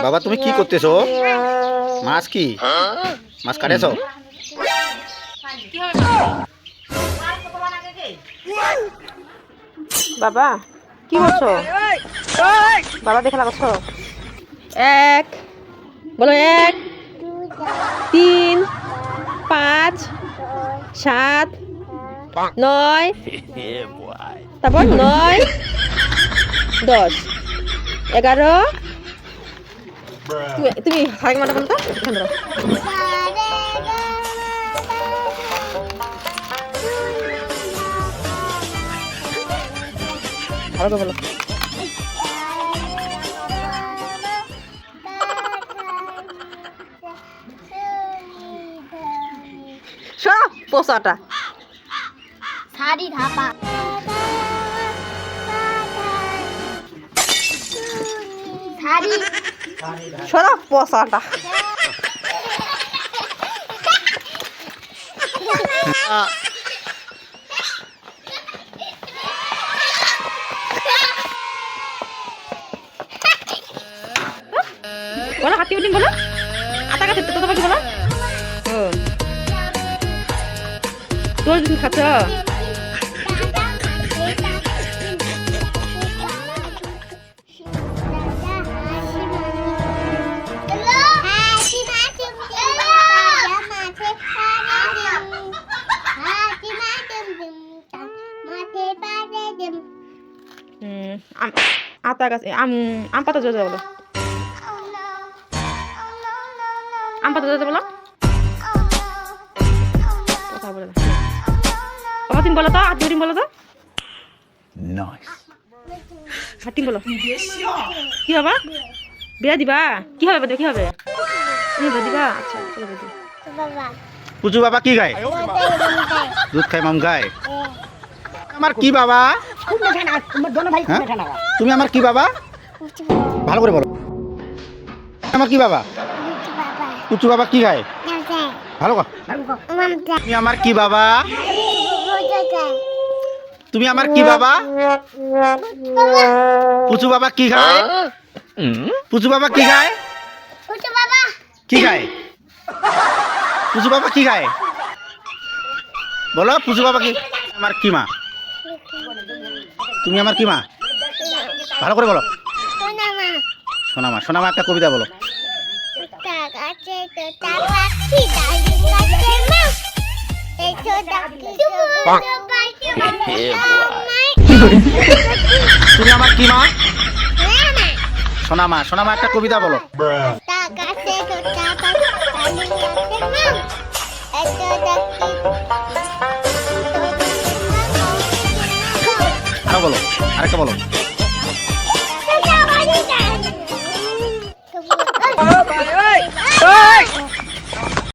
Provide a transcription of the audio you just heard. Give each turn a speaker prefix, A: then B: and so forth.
A: বাবা তুমি কি করতেছো? মাছ কি মাছ কাটেছো?
B: বাবা কি করছো? বাবা দেখে লাগাচ্ছ? এক বলো, 1 3 5 7 9 তারপর 9 10 11 তুমি হাই মাটা বলতো এখান ধরো। ভালো করে বলো। সব পোষাটা
C: শাড়ি ধাপা শাড়ি
B: সব পোষাটা বলো। হাতি উঠিম বলো। আটা কাছে তো পাখি বলো। তোর তুমি খাচ্ছ? আতা গাছ আম পাতা জোজা বলো। আম পাতা জোজা বলো। কথা বলে না বাবা, তুমি বলো তো। হাতি উঠিম বলো তো। হাতিম বলো। কি বাবা? বিয়া দিবা? কি হবে? কি হবে? বিয়া দিবা? আচ্ছা
A: পুচু বাবা কি গায়? দুধ খায় মাম গায়। আমার কি বাবা? তুমি আমার কি বাবা? ভালো করে বলো। আমার কি বাবা? পুচু বাবা কি গায়? ভালো কথা। তুমি আমার কি বাবা? তুমি আমার কি বাবা? পুচু বাবা কি খায়? পুচু বাবা কি খায়? কি খায়? পুচু বাবা কি খায়? বলো পুচু বাবা কি? আমার কি মা? তুমি আমার কি মা? ভালো করে বলো। সোনামা। সোনামা একটা কবিতা বলো। তুমি আমার কি মা? সোনামা। সোনামা একটা কবিতা বলো। আরো বলো, আরেকটা বলো।